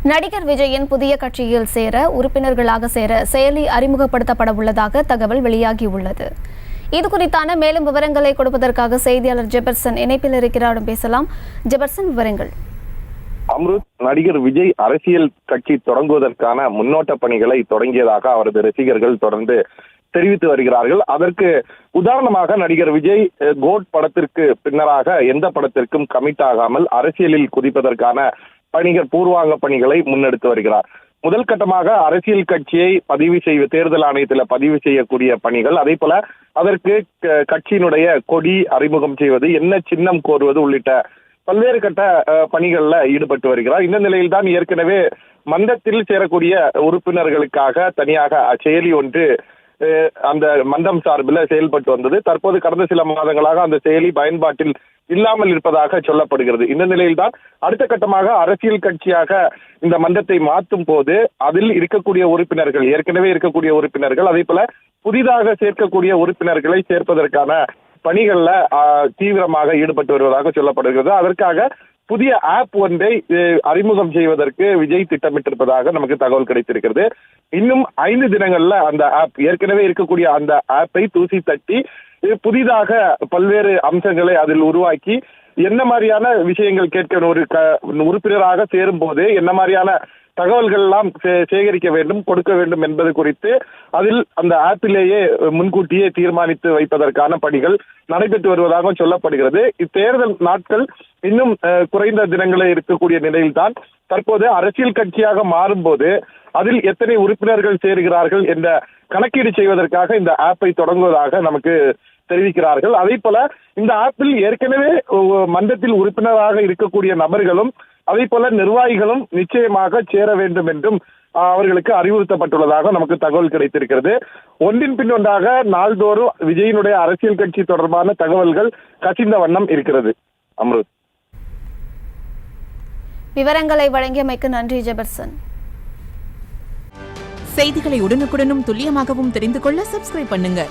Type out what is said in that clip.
நடிகர் விஜயின் புதிய கட்சியில் உறுப்பினர்களாக சேர செயலி அறிமுகப்படுத்தப்பட உள்ளதாக தகவல் வெளியாகியுள்ளது. இது குறித்தான மேலும் விவரங்களை கொடுப்பதற்காக செய்தியாளர் ஜெபர்சன் இணைப்பில் இருக்கிறார். பேசலாம் ஜெபர்சன், விவரங்கள். அம்ருத், நடிகர் விஜய் அரசியல் கட்சி தொடங்குவதற்கான முன்னோட்ட பணிகளை தொடங்கியதாக அவரது ரசிகர்கள் தொடர்ந்து தெரிவித்து வருகிறார்கள். அதற்கு உதாரணமாக நடிகர் விஜய் கோட் படத்திற்கு பின்னராக எந்த படத்திற்கும் கமிட் ஆகாமல் அரசியலில் குதிப்பதற்கான பூர்வாங்க பணிகளை முன்னெடுத்து வருகிறார். முதல் கட்டமாக அரசியல் கட்சியை தேர்தல் ஆணையத்தில் பதிவு செய்யக்கூடிய பணிகள், அதே போல அதற்கு கட்சியினுடைய கொடி அறிமுகம் செய்வது, என்ன சின்னம் கோருவது உள்ளிட்ட பல்வேறு கட்ட பணிகள்ல ஈடுபட்டு வருகிறார். இந்த நிலையில்தான் ஏற்கனவே மன்றத்தில் சேரக்கூடிய உறுப்பினர்களுக்காக தனியாக செயலி ஒன்று அந்த மன்றம் சார்பில் செயல்பட்டு வந்தது. தற்போது கடந்த சில மாதங்களாக அந்த செயலி பயன்பாட்டில் இல்லாமல் இருப்பதாக சொல்லப்படுகிறது. இந்த நிலையில்தான் அடுத்த கட்டமாக அரசியல் கட்சியாக இந்த மன்றத்தை மாற்றும் போது அதில் இருக்கக்கூடிய உறுப்பினர்கள், ஏற்கனவே இருக்கக்கூடிய உறுப்பினர்கள், அதே போல புதிதாக சேர்க்கக்கூடிய உறுப்பினர்களை சேர்ப்பதற்கான பணிகள்ல தீவிரமாக ஈடுபட்டு வருவதாக சொல்லப்படுகிறது. அதற்காக புதிய ஆப் ஒன்றை அறிமுகம் செய்வதற்கு விஜய் திட்டமிட்டிருப்பதாக நமக்கு தகவல் கிடைத்திருக்கிறது. இன்னும் 5 தினங்கள்ல அந்த ஆப், ஏற்கனவே இருக்கக்கூடிய அந்த ஆப்பை தூசி தட்டி புதிதாக பல்வேறு அம்சங்களை அதில் உருவாக்கி என்ன மாதிரியான விஷயங்கள் கேட்க ஒரு உறுப்பினராக சேரும் போது என்ன மாதிரியான தகவல்கள் எல்லாம் சேகரிக்க வேண்டும், கொடுக்க வேண்டும் என்பது குறித்து அதில் அந்த ஆப்பிலேயே முன்கூட்டியே தீர்மானித்து வைப்பதற்கான பணிகள் நடைபெற்று வருவதாக சொல்லப்படுகிறது. இத்தேர்தல் நாட்கள் இன்னும் குறைந்த தினங்களே இருக்கக்கூடிய நிலையில்தான் தற்போது அரசியல் கட்சியாக மாறும்போது அதில் எத்தனை உறுப்பினர்கள் சேருகிறார்கள் என்ற கணக்கீடு செய்வதற்காக இந்த ஆப்பை தொடங்குவதாக நமக்கு தெரிவிக்கிறார்கள். அதே போல இந்த ஆப்பில் ஏற்கனவே மன்றத்தில் உறுப்பினராக இருக்கக்கூடிய நபர்களும் அதே போல நிர்வாகிகளும் நிச்சயமாக சேர வேண்டும் என்றும் அவர்களுக்கு அறிவுறுத்தப்பட்டுள்ளதாக நமக்கு தகவல் கிடைத்திருக்கிறது. ஒன்றின் பின் ஒன்றாக நாள்தோறும் விஜயினுடைய அரசியல் கட்சி தொடர்பான தகவல்கள் கசிந்த வண்ணம் இருக்கிறது. அம்ருத், விவரங்களை வழங்கியமைக்கு நன்றி ஜெபர்சன். செய்திகளை உடனுக்குடனும் துல்லியமாகவும் தெரிந்து கொள்ள சப்ஸ்கிரைப் பண்ணுங்க.